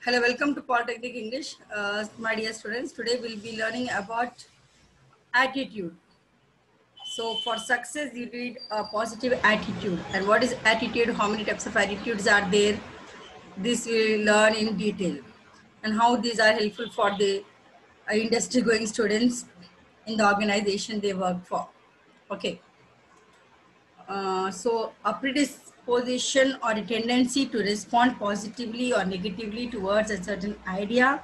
Hello, welcome to Polytechnic English, my dear students. Today we'll be learning about attitude. So for success, you need a positive attitude. And what is attitude? How many types of attitudes are there? This we'll learn in detail. And how these are helpful for the industry going students in the organization they work for. Okay. So a predisposition or a tendency to respond positively or negatively towards a certain idea,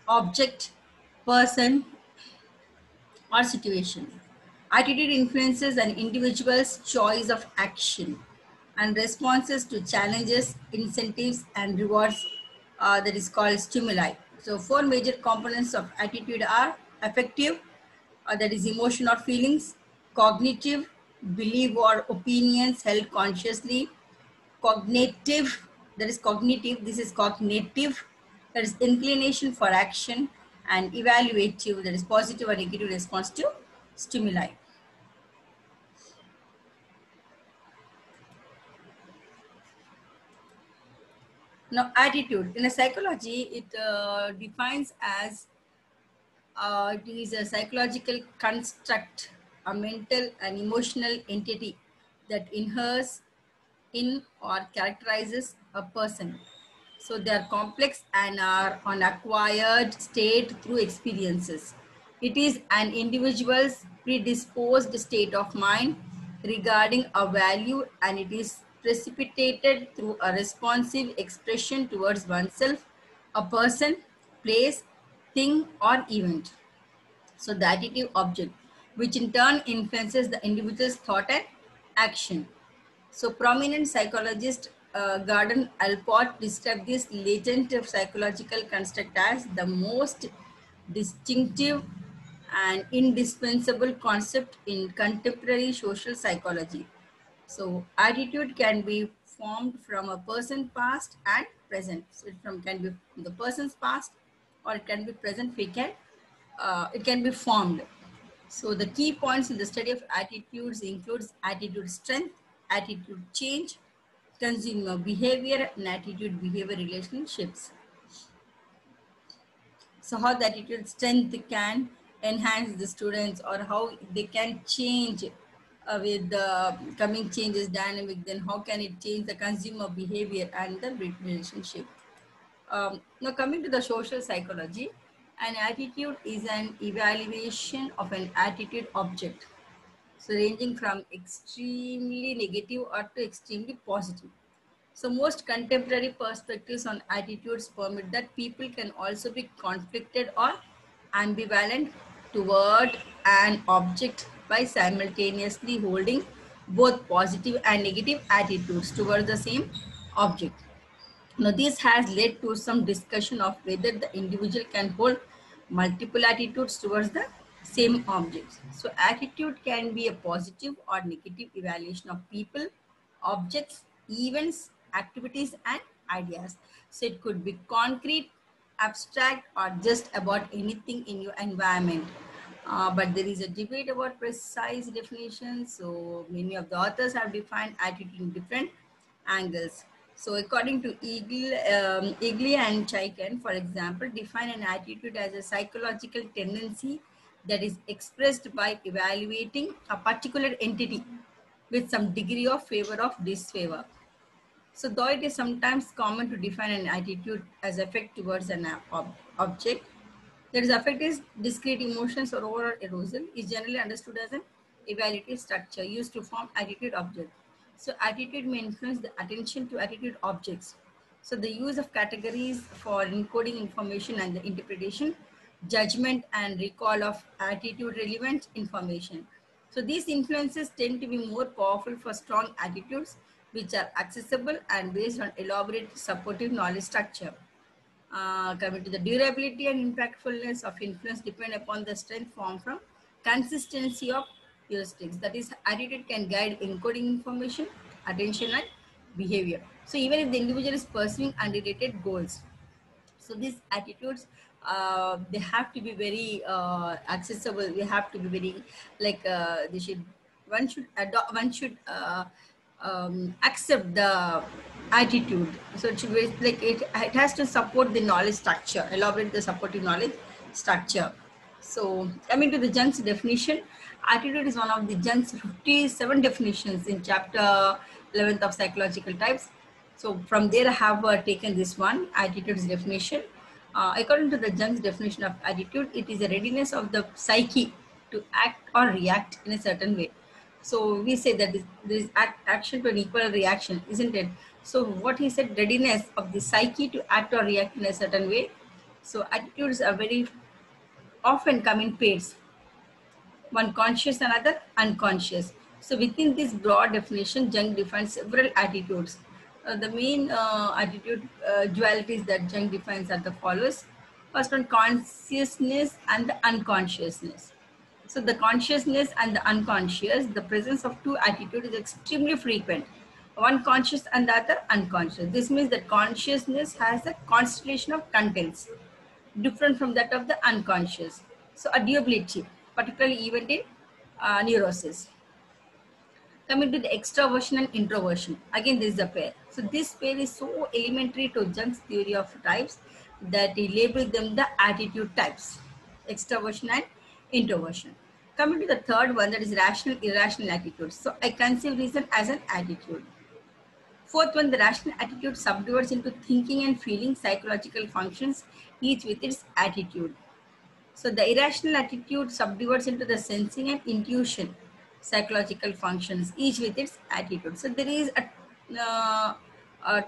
object, person, or situation. Attitude influences an individual's choice of action and responses to challenges, incentives, and rewards that is called stimuli. So, four major components of attitude are affective, that is emotion or feelings, cognitive, belief or opinions held consciously, cognitive, that is cognitive, this is cognitive, that is inclination for action, and evaluative, that is positive or negative response to stimuli. Now attitude in a psychology, it defines as it is a psychological construct, a mental and emotional entity that inheres in or characterizes a person. So they are complex and are an acquired state through experiences. It is an individual's predisposed state of mind regarding a value, and it is precipitated through a responsive expression towards oneself, a person, place, thing, or event. So the attitude object, which in turn influences the individual's thought and action. So prominent psychologist Gordon Allport described this latent psychological construct as the most distinctive and indispensable concept in contemporary social psychology. So attitude can be formed from a person past and present. So can be from the person's past, or it can be present. It can be formed. So the key points in the study of attitudes includes attitude strength, attitude change, consumer behavior, and attitude behavior relationships. So how the attitude strength can enhance the students, or how they can change with the coming changes dynamic, then how can it change the consumer behavior and the relationship. Now coming to the social psychology, an attitude is an evaluation of an attitude object. So ranging from extremely negative or to extremely positive. So most contemporary perspectives on attitudes permit that people can also be conflicted or ambivalent toward an object by simultaneously holding both positive and negative attitudes towards the same object. Now, this has led to some discussion of whether the individual can hold multiple attitudes towards the same objects. So, attitude can be a positive or negative evaluation of people, objects, events, activities, and ideas. So, it could be concrete, abstract, or just about anything in your environment. But there is a debate about precise definitions. So, many of the authors have defined attitude in different angles. So according to Eagle and Chaiken, for example, define an attitude as a psychological tendency that is expressed by evaluating a particular entity with some degree of favor or disfavor. So though it is sometimes common to define an attitude as affect towards an object, that is affect is discrete emotions or overall arousal, is generally understood as an evaluative structure used to form attitude object. So attitude may influence the attention to attitude objects. So the use of categories for encoding information and the interpretation, judgment and recall of attitude relevant information. So these influences tend to be more powerful for strong attitudes which are accessible and based on elaborate supportive knowledge structure. Coming to the durability and impactfulness of influence depend upon the strength formed from consistency of heuristics. That is, attitude can guide encoding information, attention, and behavior. So even if the individual is pursuing unrelated goals, so these attitudes they have to be very accessible. They have to be very like they should one should adopt one should accept the attitude. So it should be like it has to support the knowledge structure, elaborate the supportive knowledge structure. So coming to the Jung's definition, attitude is one of the Jung's 57 definitions in chapter 11th of psychological types. So from there I have taken this one, attitude's definition. According to the Jung's definition of attitude, it is a readiness of the psyche to act or react in a certain way. So we say that there is action to an equal reaction, isn't it? So what he said, readiness of the psyche to act or react in a certain way. So attitudes are very often come in pairs, one conscious, another unconscious. So within this broad definition, Jung defines several attitudes. The main attitude dualities that Jung defines are the follows. First one, consciousness and the unconsciousness. So the consciousness and the unconscious, the presence of two attitudes is extremely frequent. One conscious and the other unconscious. This means that consciousness has a constellation of contents different from that of the unconscious. So a duality, particularly even in neurosis. Coming to the extroversion and introversion, again this is a pair. So this pair is so elementary to Jung's theory of types that he labeled them the attitude types, extroversion and introversion. Coming to the third one, that is rational, irrational attitudes. So I conceive reason as an attitude. Fourth one, the rational attitude subdivides into thinking and feeling psychological functions, each with its attitude. So the irrational attitude subdivides into the sensing and intuition, psychological functions, each with its attitude. So there is a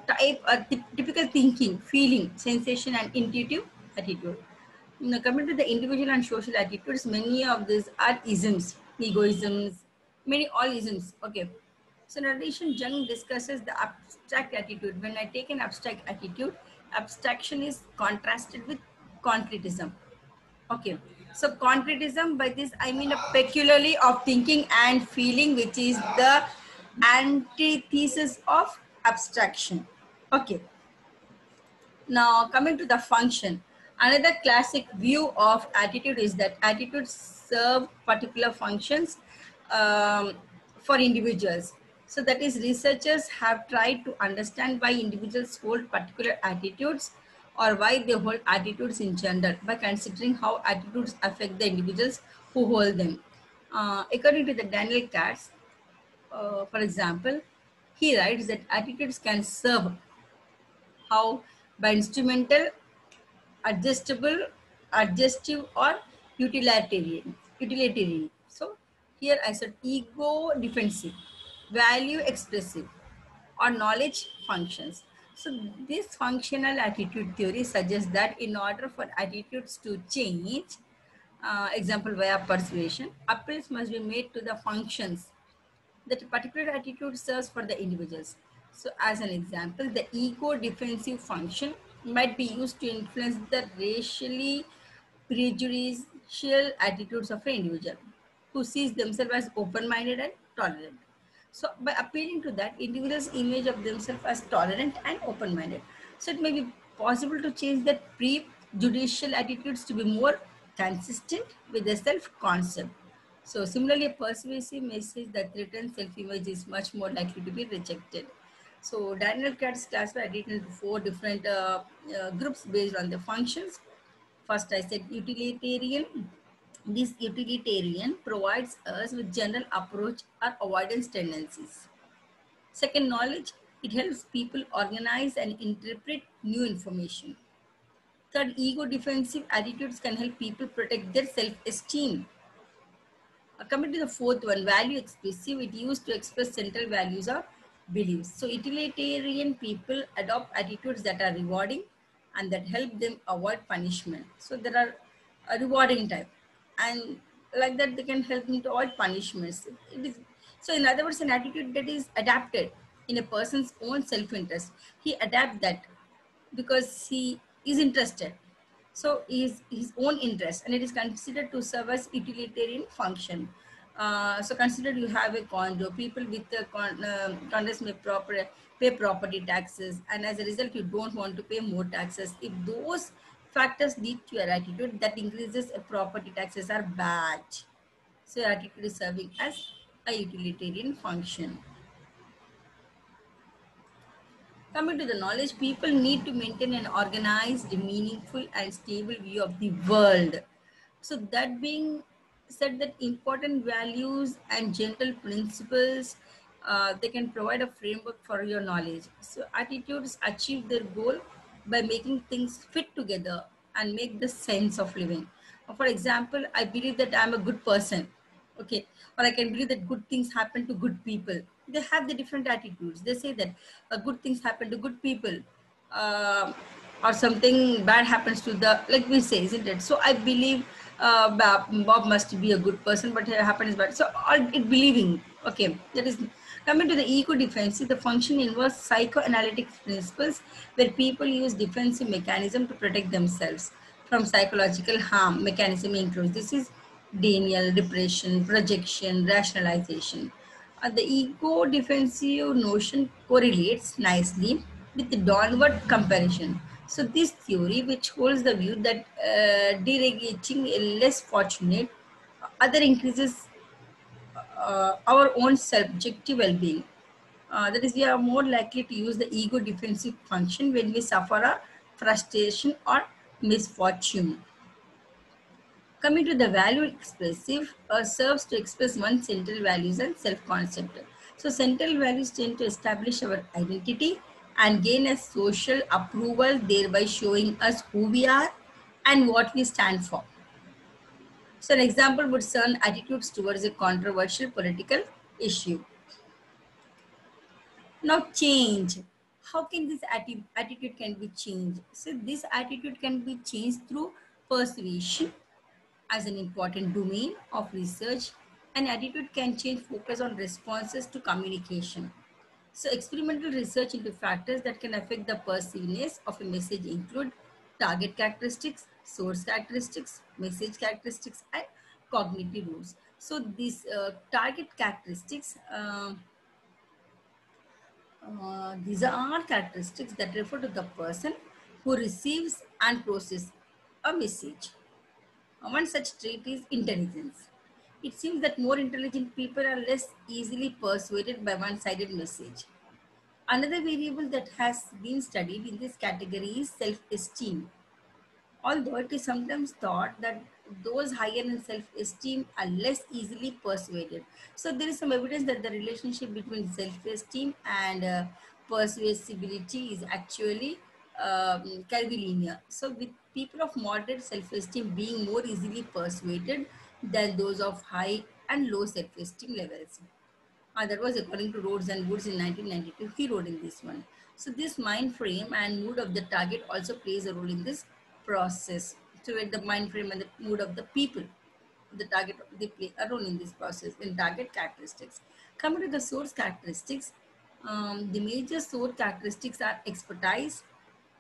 type, a typical thinking, feeling, sensation, and intuitive attitude. Now, coming to the individual and social attitudes, many of these are isms, egoisms, many all isms. Okay. So in addition, Jung discusses the abstract attitude. When I take an abstract attitude, abstraction is contrasted with concretism. Okay. So concretism, by this I mean a peculiarly of thinking and feeling, which is the antithesis of abstraction. Okay. Now coming to the function, another classic view of attitude is that attitudes serve particular functions for individuals. So that is, researchers have tried to understand why individuals hold particular attitudes or why they hold attitudes in general by considering how attitudes affect the individuals who hold them. According to the Daniel Katz, for example, he writes that attitudes can serve how by instrumental, adjustable, adjustive, or utilitarian. So here I said ego defensive, value expressive, or knowledge functions. So this functional attitude theory suggests that in order for attitudes to change, example via persuasion, appeals must be made to the functions that a particular attitude serves for the individuals. So as an example, the ego defensive function might be used to influence the racially prejudicial attitudes of an individual who sees themselves as open-minded and tolerant. So by appealing to that, individual's image of themselves as tolerant and open-minded. So it may be possible to change that prejudicial attitudes to be more consistent with the self-concept. So similarly, a persuasive message that threatens self-image is much more likely to be rejected. So Daniel Katz classified it into four different groups based on the functions. First, I said utilitarian. This utilitarian provides us with general approach or avoidance tendencies. Second, knowledge. It helps people organize and interpret new information. Third, ego defensive attitudes can help people protect their self-esteem. Coming to the fourth one, value expressive, it used to express central values or beliefs. So utilitarian people adopt attitudes that are rewarding and that help them avoid punishment. So there are a rewarding type, and like that they can help them to avoid punishments. It is, so in other words, an attitude that is adapted in a person's own self-interest. He adapts that because he is interested. So is his own interest, and it is considered to serve as utilitarian function. So consider you have a condo, people with the condos may pay property taxes, and as a result you don't want to pay more taxes. If those factors lead to your attitude that increases a property taxes are bad. So your attitude is serving as a utilitarian function. Coming to the knowledge, people need to maintain an organized, meaningful, and stable view of the world. So, that being said, that important values and general principles, they can provide a framework for your knowledge. So, attitudes achieve their goal by making things fit together and make the sense of living. For example, I believe that I'm a good person, okay, or I can believe that good things happen to good people. They have the different attitudes. They say that good things happen to good people, uh, or something bad happens to the, like we say, isn't it? So I believe Bob must be a good person, but it happens bad. So all it believing, okay, that is. Coming to the ego defensive, the function involves psychoanalytic principles where people use defensive mechanism to protect themselves from psychological harm. Mechanism includes this is denial, depression, projection, rationalization. The ego defensive notion correlates nicely with the downward comparison. So this theory, which holds the view that deregulating a less fortunate other increases our own subjective well-being. That is, we are more likely to use the ego defensive function when we suffer a frustration or misfortune. Coming to the value expressive, serves to express one's central values and self-concept. So central values tend to establish our identity and gain a social approval, thereby showing us who we are and what we stand for. So an example would certain attitudes towards a controversial political issue. Now change. How can this attitude can be changed? So this attitude can be changed through persuasion as an important domain of research. An attitude can change focus on responses to communication. So experimental research into factors that can affect the perceiveness of a message include target characteristics, source characteristics, message characteristics, and cognitive rules. So these target characteristics, these are characteristics that refer to the person who receives and processes a message. One such trait is intelligence. It seems that more intelligent people are less easily persuaded by one-sided message. Another variable that has been studied in this category is self-esteem. Although it is sometimes thought that those higher in self-esteem are less easily persuaded. So there is some evidence that the relationship between self-esteem and persuasibility is actually curvilinear. So with people of moderate self-esteem being more easily persuaded than those of high and low self-esteem levels. That was according to Rhodes and Woods in 1992. He wrote in this one. So this mind frame and mood of the target also plays a role in this process. So with the mind frame and the mood of the people, the target, they play a role in this process in target characteristics. Coming to the source characteristics, the major source characteristics are expertise,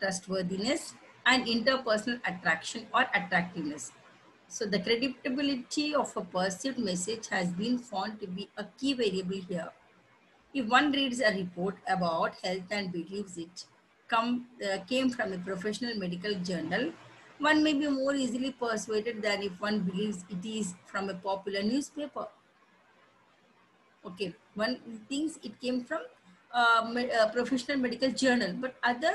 trustworthiness, and interpersonal attraction or attractiveness. So the credibility of a perceived message has been found to be a key variable here. If one reads a report about health and believes it came from a professional medical journal, one may be more easily persuaded than if one believes it is from a popular newspaper. Okay, one thinks it came from a professional medical journal, but other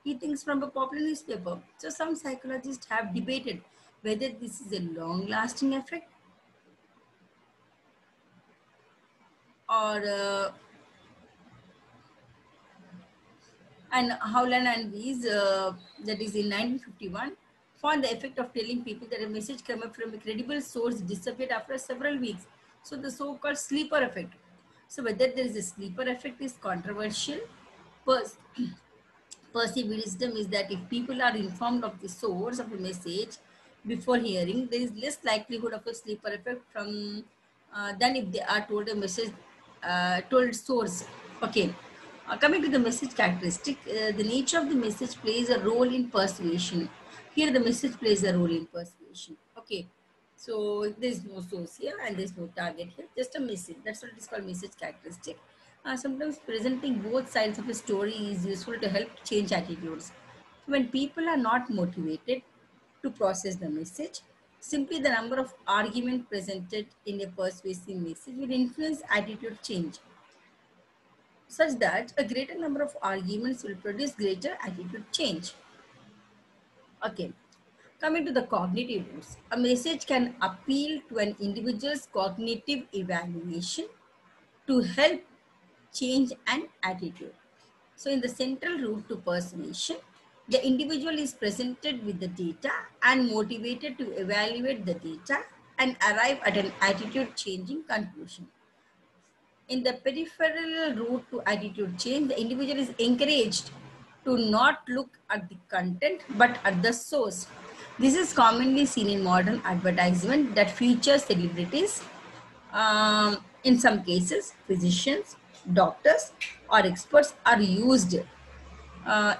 he thinks from a popular newspaper. So some psychologists have debated whether this is a long-lasting effect or and Howland and Weiss, that is in 1951, found the effect of telling people that a message coming from a credible source disappeared after several weeks. So the so-called sleeper effect. So whether there is a sleeper effect is controversial. First, perceived wisdom is that if people are informed of the source of a message before hearing, there is less likelihood of a sleeper effect from than if they are told a message, told source. Okay. Coming to the message characteristic, the nature of the message plays a role in persuasion. Here, the message plays a role in persuasion. Okay. So there is no source here and there is no target here, just a message. That's what it is called message characteristic. Sometimes presenting both sides of a story is useful to help change attitudes. When people are not motivated to process the message, simply the number of arguments presented in a persuasive message will influence attitude change. such that a greater number of arguments will produce greater attitude change. Okay, coming to the cognitive roots, a message can appeal to an individual's cognitive evaluation to help change an attitude. So in the central route to persuasion, the individual is presented with the data and motivated to evaluate the data and arrive at an attitude changing conclusion. In the peripheral route to attitude change, the individual is encouraged to not look at the content but at the source. This is commonly seen in modern advertisement that feature celebrities, in some cases, physicians, doctors, or experts are used.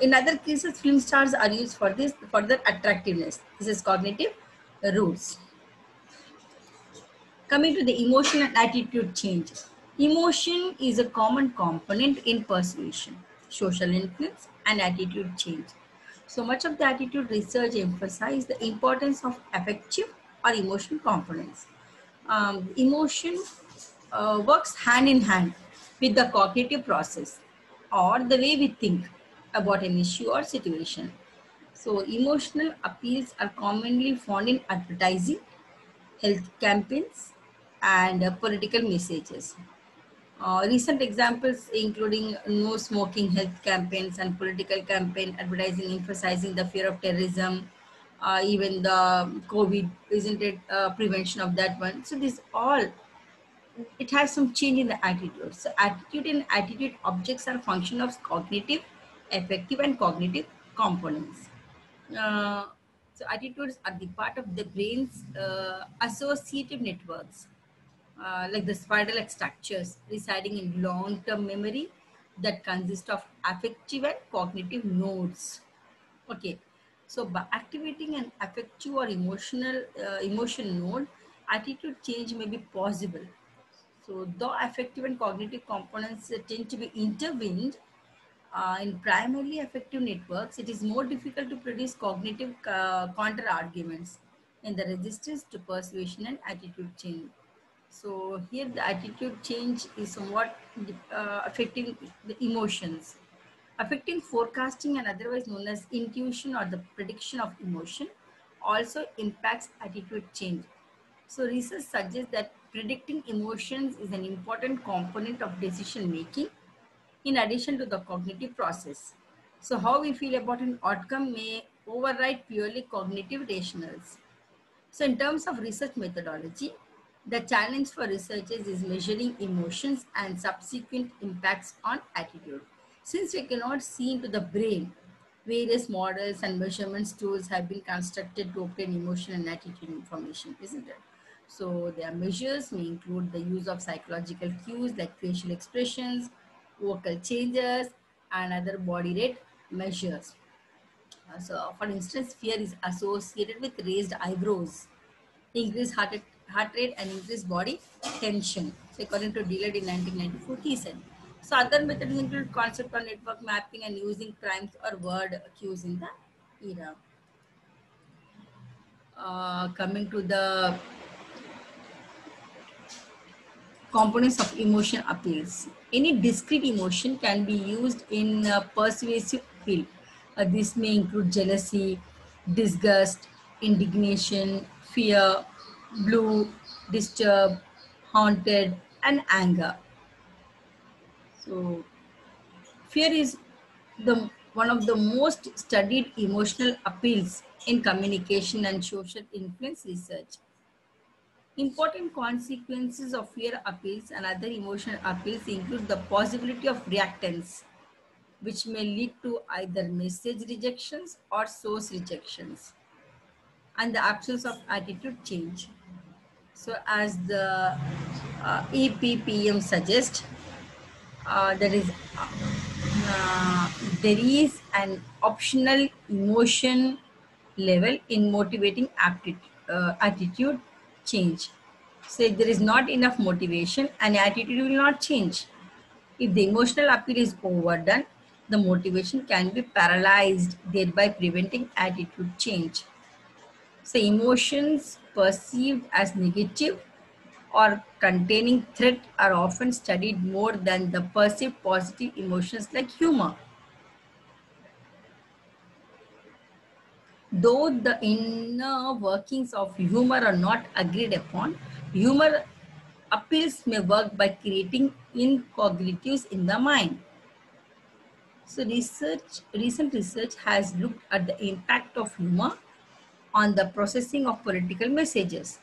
In other cases, film stars are used for this further attractiveness. This is cognitive roots. Coming to the emotion and attitude change. Emotion is a common component in persuasion, social influence, and attitude change. So much of the attitude research emphasizes the importance of affective or emotional components. Emotion works hand in hand with the cognitive process or the way we think about an issue or situation. So emotional appeals are commonly found in advertising, health campaigns, and political messages. Recent examples including no smoking health campaigns and political campaign advertising emphasizing the fear of terrorism, even the COVID, isn't it, prevention of that one. So this all, it has some change in the attitude. So attitude and attitude objects are function of cognitive, affective, and cognitive components. Uh, so attitudes are the part of the brain's associative networks, like the spiral-like structures residing in long-term memory that consist of affective and cognitive nodes. Okay, so by activating an affective or emotion node, attitude change may be possible. So though affective and cognitive components tend to be intervened, in primarily affective networks, it is more difficult to produce cognitive counter arguments in the resistance to persuasion and attitude change. So here the attitude change is somewhat affecting the emotions. Affecting forecasting and otherwise known as intuition or the prediction of emotion also impacts attitude change. So research suggests that predicting emotions is an important component of decision making in addition to the cognitive process. So how we feel about an outcome may override purely cognitive rationals. So in terms of research methodology, the challenge for researchers is measuring emotions and subsequent impacts on attitude. Since we cannot see into the brain, various models and measurements tools have been constructed to obtain emotion and attitude information, isn't it? So their measures may include the use of psychological cues like facial expressions, vocal changes, and other body rate measures. So for instance, fear is associated with raised eyebrows, increased heart rate, and increased body tension. So according to Dillard in 1994, he said. So other methods include concept or network mapping and using primes or word cues in the era. Coming to the components of emotion appeals. Any discrete emotion can be used in persuasive appeal. This may include jealousy, disgust, indignation, fear, blue, disturb, haunted, and anger. So fear is the one of the most studied emotional appeals in communication and social influence research. Important consequences of fear appeals and other emotional appeals include the possibility of reactance, which may lead to either message rejections or source rejections, and the absence of attitude change. So as the EPPM suggests, there is uh, there is an optional emotion level in motivating attitude change. So if there is not enough motivation, an attitude will not change. If the emotional appeal is overdone, the motivation can be paralyzed, thereby preventing attitude change. So emotions perceived as negative or containing threat are often studied more than the perceived positive emotions like humor. Though the inner workings of humor are not agreed upon, humor appeals may work by creating incognitives in the mind. So recent research has looked at the impact of humor on the processing of political messages.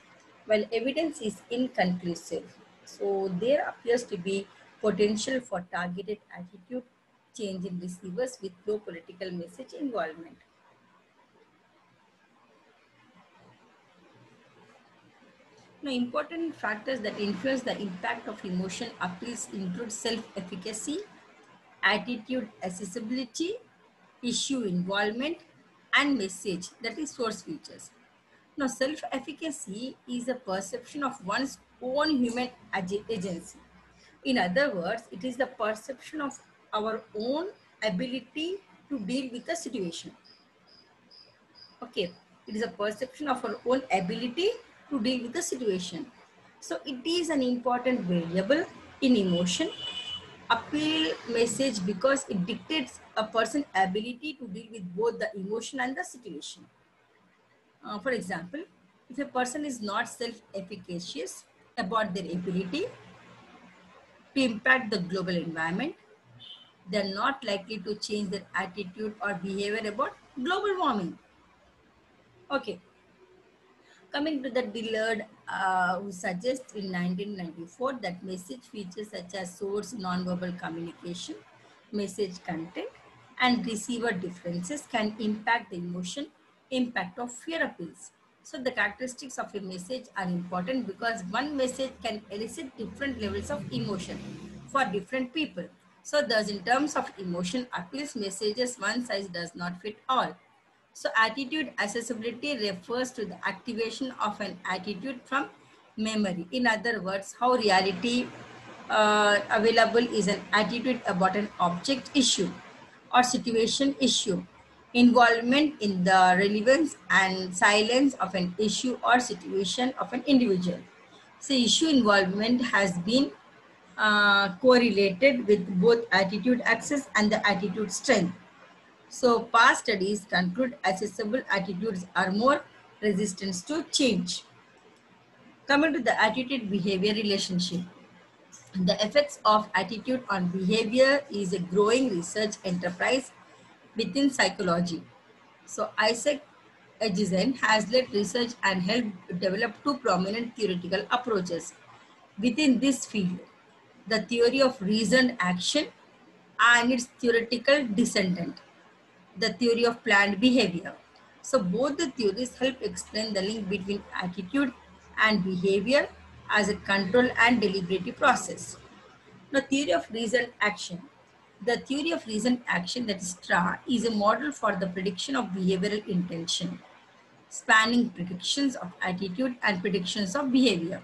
While evidence is inconclusive, so there appears to be potential for targeted attitude change in receivers with low political message involvement. Now, important factors that influence the impact of emotion appeals include self-efficacy, attitude accessibility, issue involvement, and message, that is source features. Now, self-efficacy is a perception of one's own human agency. In other words, it is the perception of our own ability to deal with a situation. Okay, it is a perception of our own ability to deal with the situation. So it is an important variable in emotion appeal message because it dictates a person's ability to deal with both the emotion and the situation. For example, if a person is not self-efficacious about their ability to impact the global environment, they're not likely to change their attitude or behavior about global warming. Okay, coming to the Dillard, who suggests in 1994 that message features such as source nonverbal communication, message content, and receiver differences can impact the emotion impact of fear appeals. So the characteristics of a message are important because one message can elicit different levels of emotion for different people. So thus in terms of emotion appeals messages, one size does not fit all. So attitude accessibility refers to the activation of an attitude from memory. In other words, how reality available is an attitude about an object issue or situation issue. Involvement in the relevance and silence of an issue or situation of an individual. So issue involvement has been correlated with both attitude access and the attitude strength. So past studies conclude accessible attitudes are more resistant to change. Coming to the attitude behavior relationship. The effects of attitude on behavior is a growing research enterprise within psychology. So Isaac Acheson has led research and helped develop two prominent theoretical approaches within this field. The theory of reasoned action and its theoretical descendant, the theory of planned behavior. So both the theories help explain the link between attitude and behavior as a control and deliberative process. Now, theory of reasoned action. The theory of reasoned action, that is TRA, is a model for the prediction of behavioral intention, spanning predictions of attitude and predictions of behavior.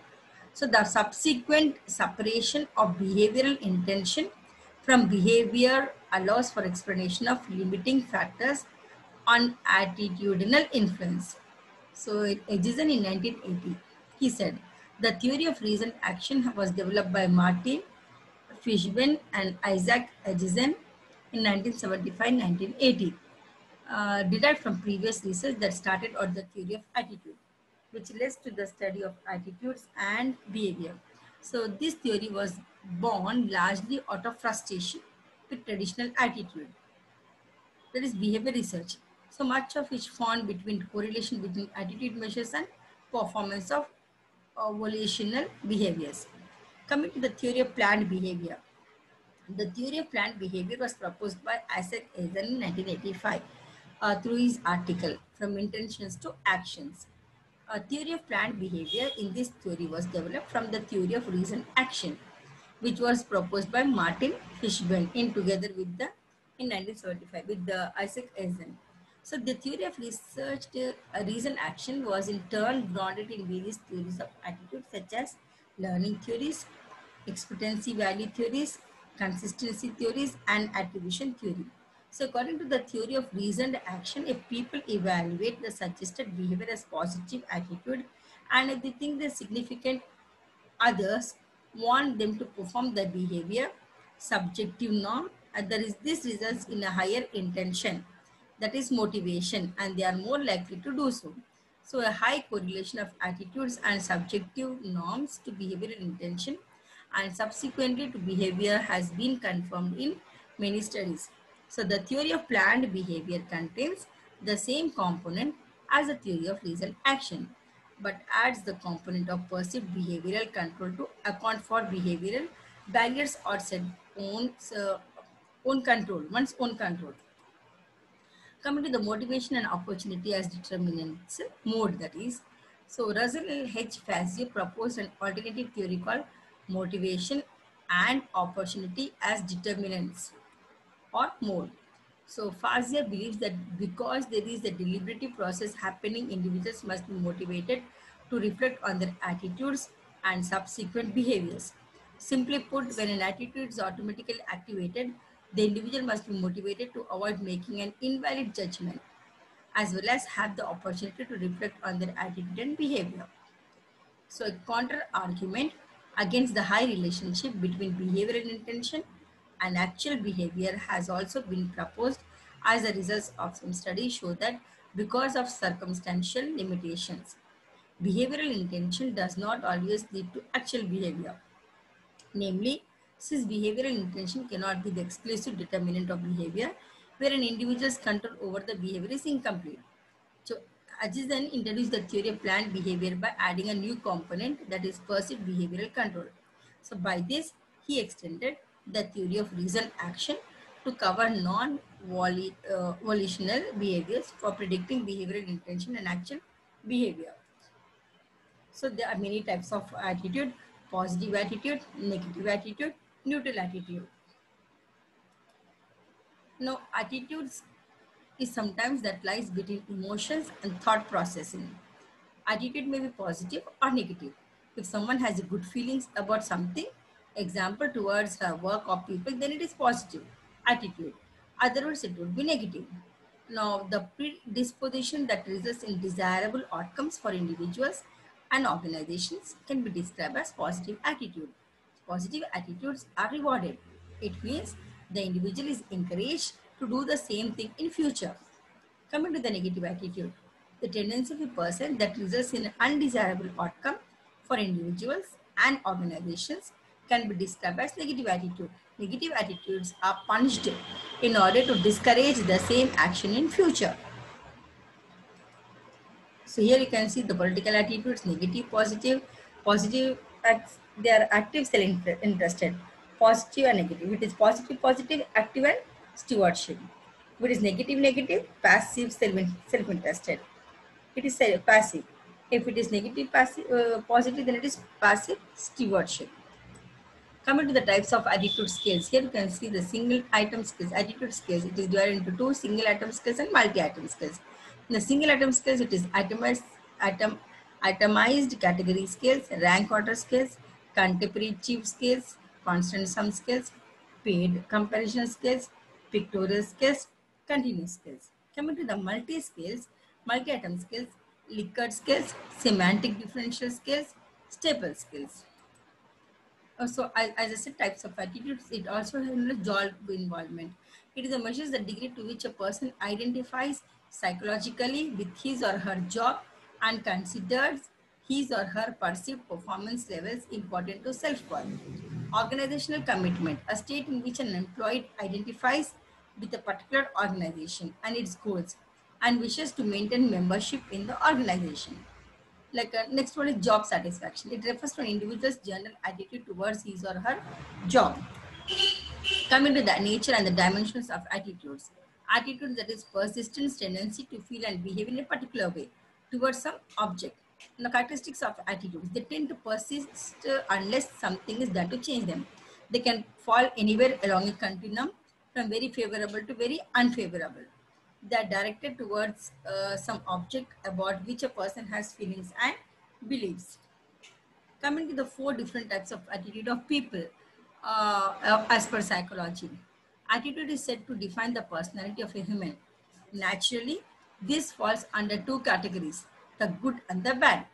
So the subsequent separation of behavioral intention from behavior allows for explanation of limiting factors on attitudinal influence. So Edison in 1980, he said, the theory of reasoned action was developed by Martin Fishburne and Isaac Acheson in 1975-1980, derived from previous research that started on the theory of attitude, which leads to the study of attitudes and behavior. So this theory was born largely out of frustration with traditional attitude, that is behavior research. So much of which found between correlation between attitude measures and performance of volitional behaviors. Coming to the theory of planned behavior. The theory of planned behavior was proposed by Isaac Acheson in 1985 through his article From Intentions to Actions. A theory of planned behavior in this theory was developed from the theory of reasoned action, which was proposed by Martin Fishburne in together with the in 1975 with the Isaac Acheson. So the theory of reasoned action was in turn grounded in various theories of attitude such as learning theories, expectancy value theories, consistency theories, and attribution theory. So according to the theory of reasoned action, if people evaluate the suggested behavior as positive attitude and if they think the significant Others want them to perform the behavior, subjective norm, and this results in a higher intention, that is motivation, and they are more likely to do so. So a high correlation of attitudes and subjective norms to behavioral intention and subsequently to behavior has been confirmed in many studies. So the theory of planned behavior contains the same component as the theory of reason action, but adds the component of perceived behavioral control to account for behavioral barriers or set own control, one's own control. Coming to the motivation and opportunity as determinants mode, that is. So Russell H. Fazio proposed an alternative theory called motivation and opportunity as determinants or mode. So Fazio believes that because there is a deliberative process happening, individuals must be motivated to reflect on their attitudes and subsequent behaviors. Simply put, when an attitude is automatically activated, the individual must be motivated to avoid making an invalid judgment, as well as have the opportunity to reflect on their attitude and behavior. So a counter argument against the high relationship between behavioral intention and actual behavior has also been proposed, as the results of some studies show that because of circumstantial limitations, behavioral intention does not always lead to actual behavior. Namely, since behavioral intention cannot be the exclusive determinant of behavior, where an individual's control over the behavior is incomplete. So Ajit then introduced the theory of planned behavior by adding a new component, that is perceived behavioral control. So by this, he extended the theory of reason action to cover non-volitional behaviors for predicting behavioral intention and actual behavior. So there are many types of attitude: positive attitude, negative attitude, neutral attitude. Now, attitudes is sometimes that lies between emotions and thought processing. Attitude may be positive or negative. If someone has good feelings about something, example towards her work or people, then it is positive attitude. Otherwise, it would be negative. Now, the predisposition that results in desirable outcomes for individuals and organizations can be described as positive attitude. Positive attitudes are rewarded. It means the individual is encouraged to do the same thing in future. Coming to the negative attitude, the tendency of a person that results in an undesirable outcome for individuals and organizations can be described as negative attitude. Negative attitudes are punished in order to discourage the same action in future. So here you can see the political attitudes: negative, positive. Positive, they are active, self-interested. Positive and negative. It is positive, positive, active and stewardship. If it is negative, negative, passive, self-interested. It is passive. If it is negative, passive, positive, then it is passive stewardship. Coming to the types of attitude scales, here you can see the single item scales, attitude scales. It is divided into two: single item scales and multi-item scales. In the single item scales, it is itemized category scales, rank order scales, contemporary chief scales, constant sum scales, paid comparison scales, pictorial scales, continuous scales. Coming to the multi-scales, multi-item scales, Likert scales, semantic differential scales, staple scales. So as I said, types of attitudes, it also has job involvement. It is a measures the degree to which a person identifies psychologically with his or her job and considers his or her perceived performance levels important to self-worth. Organizational commitment, a state in which an employee identifies with a particular organization and its goals and wishes to maintain membership in the organization. Next one is job satisfaction. It refers to an individual's general attitude towards his or her job. Coming to the nature and the dimensions of attitudes. Attitude, that is persistent tendency to feel and behave in a particular way towards some object. The characteristics of attitudes, they tend to persist unless something is done to change them. They can fall anywhere along a continuum from very favorable to very unfavorable. They are directed towards some object about which a person has feelings and beliefs. Coming to the four different types of attitude of people as per psychology. Attitude is said to define the personality of a human. Naturally, this falls under two categories: the good and the bad.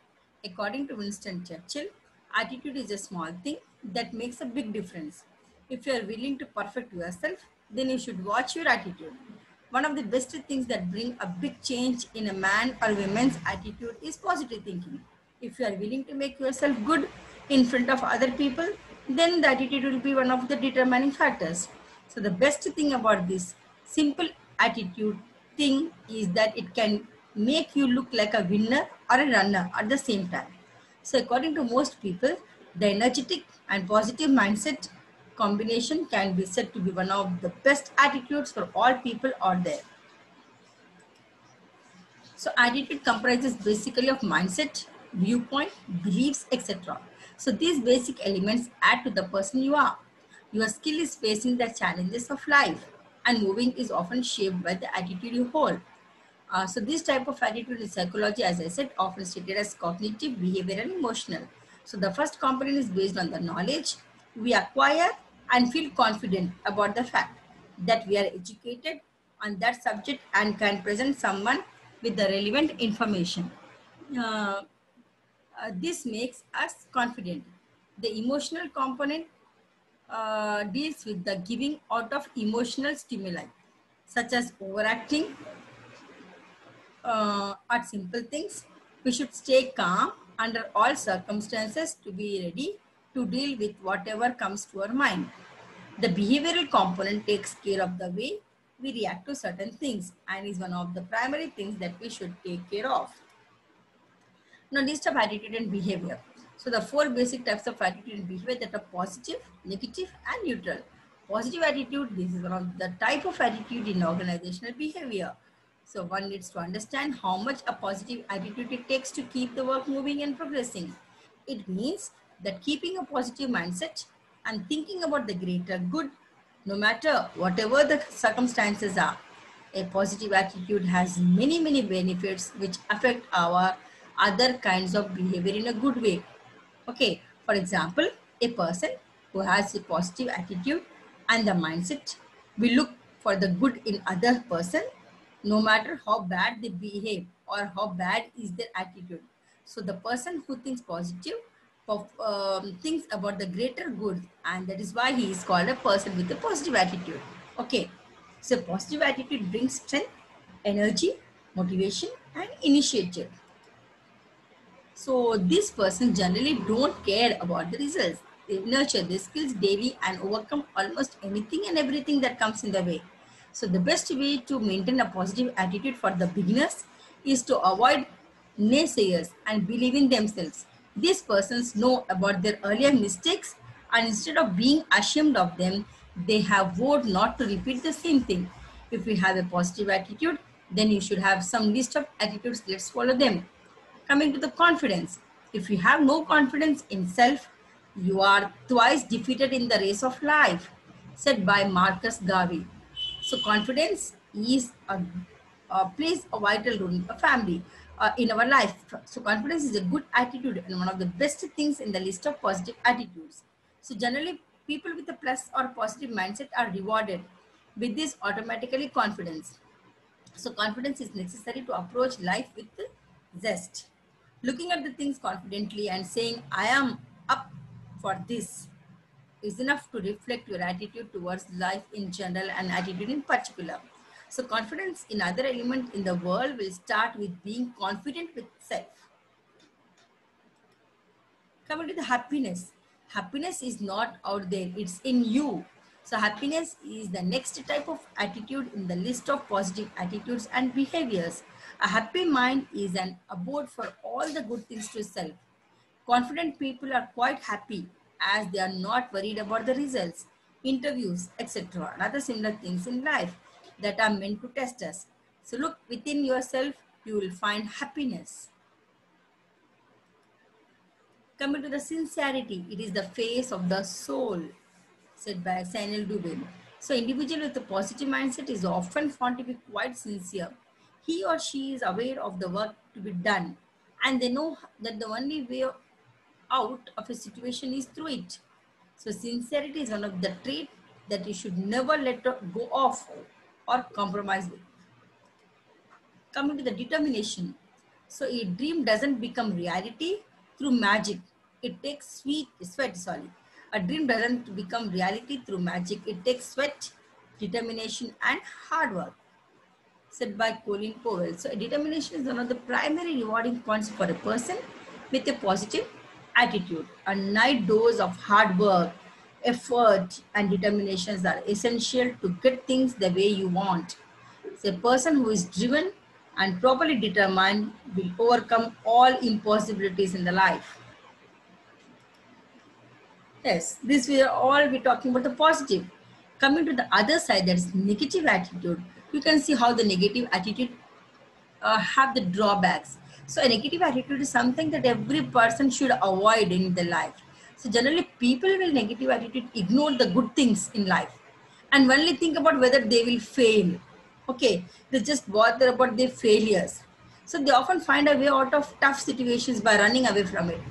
According to Winston Churchill, Attitude is a small thing that makes a big difference. If you are willing to perfect yourself, then you should watch your attitude. One of the best things that bring a big change in a man or woman's attitude is positive thinking. If you are willing to make yourself good in front of other people, then the attitude will be one of the determining factors. So the best thing about this simple attitude thing is that it can make you look like a winner or a runner at the same time. So according to most people, the energetic and positive mindset combination can be said to be one of the best attitudes for all people out there. So attitude comprises basically of mindset, viewpoint, beliefs, etc. So these basic elements add to the person you are. Your skill is facing the challenges of life, and moving is often shaped by the attitude you hold. So this type of attitude in psychology, as I said, often stated as cognitive, behavioral, and emotional. So the first component is based on the knowledge we acquire and feel confident about the fact that we are educated on that subject and can present someone with the relevant information. Uh, this makes us confident. The emotional component deals with the giving out of emotional stimuli, such as overacting, are simple things. We should stay calm under all circumstances to be ready to deal with whatever comes to our mind. The behavioral component takes care of the way we react to certain things and is one of the primary things that we should take care of. Now, list of attitude and behavior. So, the four basic types of attitude and behavior that are positive, negative, and neutral. Positive attitude, this is one of the type of attitude in organizational behavior. So, one needs to understand how much a positive attitude it takes to keep the work moving and progressing. It means that keeping a positive mindset and thinking about the greater good, no matter whatever the circumstances are. A positive attitude has many, many benefits which affect our other kinds of behavior in a good way. Okay, for example, a person who has a positive attitude and the mindset will look for the good in other person no matter how bad they behave or how bad is their attitude. So the person who thinks positive thinks about the greater good, and that is why he is called a person with a positive attitude. Okay, so positive attitude brings strength, energy, motivation, and initiative. So this person generally don't care about the results. They nurture their skills daily and overcome almost anything and everything that comes in the way. So the best way to maintain a positive attitude for the beginners is to avoid naysayers and believe in themselves. These persons know about their earlier mistakes, and instead of being ashamed of them, they have vowed not to repeat the same thing. If you have a positive attitude, then you should have some list of attitudes. Let's follow them. Coming to the confidence, if you have no confidence in self, you are twice defeated in the race of life, said by Marcus Garvey. So confidence is plays a vital role in a family, in our life. So confidence is a good attitude and one of the best things in the list of positive attitudes. So generally, people with a plus or positive mindset are rewarded with this automatically confidence. So confidence is necessary to approach life with zest. Looking at the things confidently and saying, I am up for this is enough to reflect your attitude towards life in general and attitude in particular. So confidence in other element in the world will start with being confident with self. Coming to the happiness. Happiness is not out there, it's in you. So happiness is the next type of attitude in the list of positive attitudes and behaviors. A happy mind is an abode for all the good things to self. Confident people are quite happy as they are not worried about the results, interviews, etc. and other similar things in life that are meant to test us. So look within yourself, you will find happiness. Coming to the sincerity, it is the face of the soul, said by Samuel Dubin. So individual with a positive mindset is often found to be quite sincere. He or she is aware of the work to be done and they know that the only way out of a situation is through it. So sincerity is one of the traits that you should never let go of or compromise with. Coming to the determination. So a dream doesn't become reality through magic. It takes sweat, sorry. A dream doesn't become reality through magic. It takes sweat, determination, and hard work, said by Colin Powell. So determination is one of the primary rewarding points for a person with a positive attitude. A night dose of hard work, effort, and determinations are essential to get things the way you want. So a person who is driven and properly determined will overcome all impossibilities in the life. Yes, this we are all be talking about the positive. Coming to the other side, that is negative attitude. You can see how the negative attitude have the drawbacks. So a negative attitude is something that every person should avoid in their life. So generally people with negative attitude ignore the good things in life and only think about whether they will fail. Okay, they just bother about their failures. So they often find a way out of tough situations by running away from it.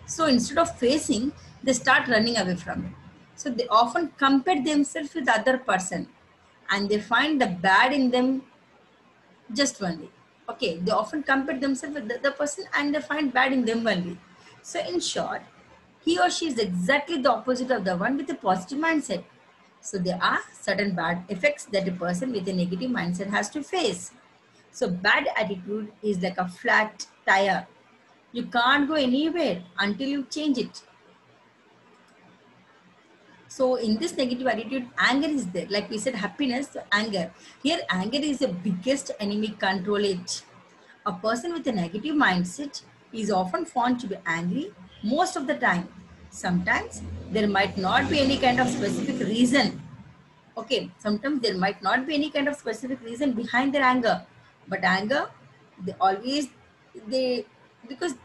So instead of facing, they start running away from it. So they often compare themselves with the other person and they find the bad in them just only. Okay, they often compare themselves with the other person and they find bad in them only. So in short, he or she is exactly the opposite of the one with a positive mindset. So there are certain bad effects that a person with a negative mindset has to face. So bad attitude is like a flat tire. You can't go anywhere until you change it. So in this negative attitude, anger is there. Like we said, happiness, anger. Here, anger is the biggest enemy. Control it. A person with a negative mindset is often found to be angry most of the time. Sometimes there might not be any kind of specific reason. Okay, sometimes there might not be any kind of specific reason behind their anger. But anger, they always, they, because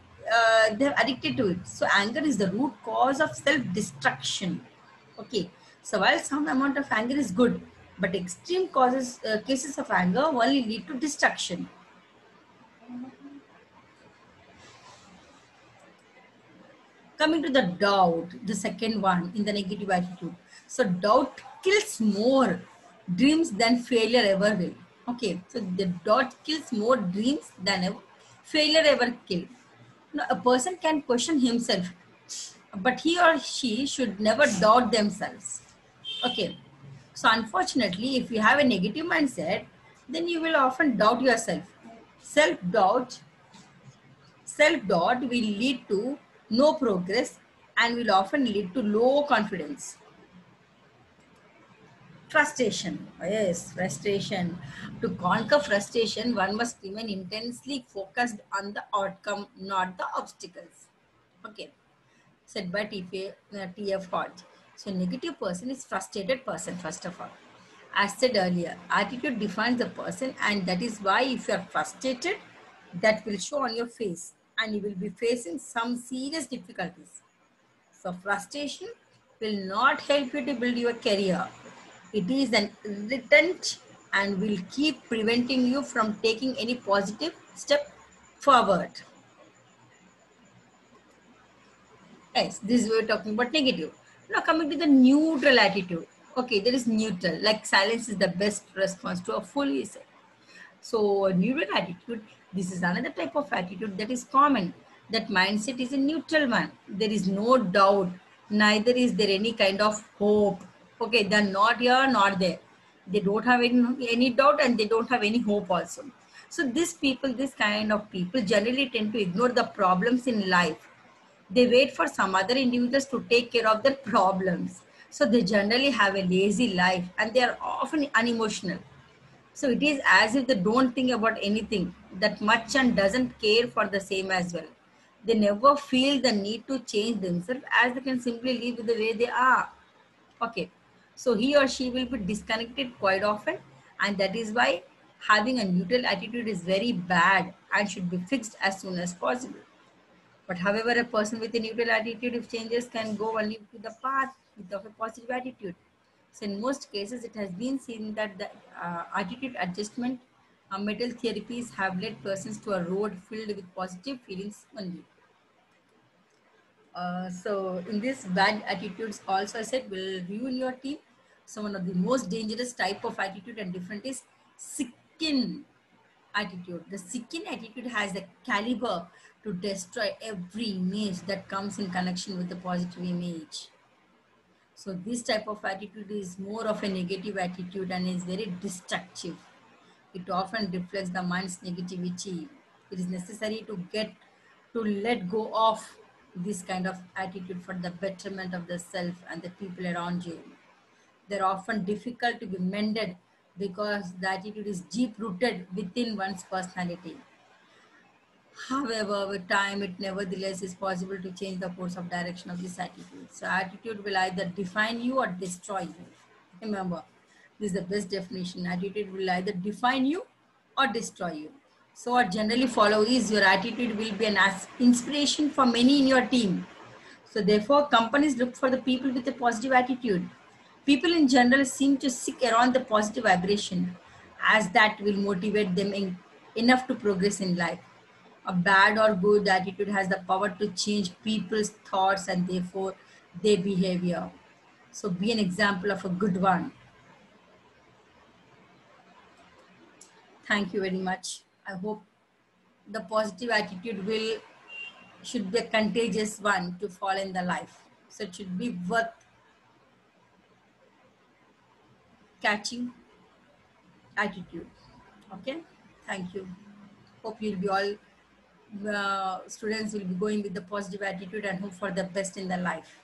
they're addicted to it. So anger is the root cause of self-destruction. Okay, so while some amount of anger is good, but extreme cases of anger only lead to destruction. Coming to the doubt, the second one in the negative attitude. So doubt kills more dreams than failure ever will. Okay, so the doubt kills more dreams than ever, failure ever kill. Now, a person can question himself, but he or she should never doubt themselves. Okay, so unfortunately, if you have a negative mindset, then you will often doubt yourself. Self-doubt Self-doubt will lead to no progress and will often lead to low confidence. Frustration. Yes, frustration. To conquer frustration, one must remain intensely focused on the outcome, not the obstacles. Okay, said by T.F. Hodge. So negative person is frustrated person, first of all. As said earlier, attitude defines the person, and that is why if you are frustrated, that will show on your face and you will be facing some serious difficulties. So frustration will not help you to build your career. It is an irritant and will keep preventing you from taking any positive step forward. Yes, this we're talking about negative. Now coming to the neutral attitude. Okay, there is neutral, like silence is the best response to a full reset. So neutral attitude, this is another type of attitude that is common. That mindset is a neutral one. There is no doubt, neither is there any kind of hope. Okay, they're not here, not there. They don't have any doubt and they don't have any hope also. So these people, this kind of people generally tend to ignore the problems in life. They wait for some other individuals to take care of their problems. So they generally have a lazy life and they are often unemotional. So it is as if they don't think about anything that much and doesn't care for the same as well. They never feel the need to change themselves as they can simply live with the way they are. Okay. So he or she will be disconnected quite often, and that is why having a neutral attitude is very bad and should be fixed as soon as possible. But however, a person with a neutral attitude, if changes, can go only to the path of a positive attitude. So in most cases, it has been seen that the attitude adjustment mental therapies have led persons to a road filled with positive feelings only. So in this bad attitudes also I said will ruin your team. So one of the most dangerous type of attitude and different is sicken. attitude. The seeking attitude has the caliber to destroy every image that comes in connection with the positive image. So this type of attitude is more of a negative attitude and is very destructive. It often reflects the mind's negativity. It is necessary to let go of this kind of attitude for the betterment of the self and the people around you. They're often difficult to be mended because the attitude is deep rooted within one's personality. However, with time, it nevertheless is possible to change the course of direction of this attitude. So, attitude will either define you or destroy you. Remember, this is the best definition. Attitude will either define you or destroy you. So, what generally follow is your attitude will be an inspiration for many in your team. So, therefore, companies look for the people with a positive attitude. People in general seem to seek around the positive vibration, as that will motivate them enough to progress in life. A bad or good attitude has the power to change people's thoughts and therefore their behavior. So be an example of a good one. Thank you very much. I hope the positive attitude will should be a contagious one to fall in the life. So it should be worth catching attitude. Okay. Thank you. Hope you'll be all students will be going with the positive attitude and hope for the best in their life.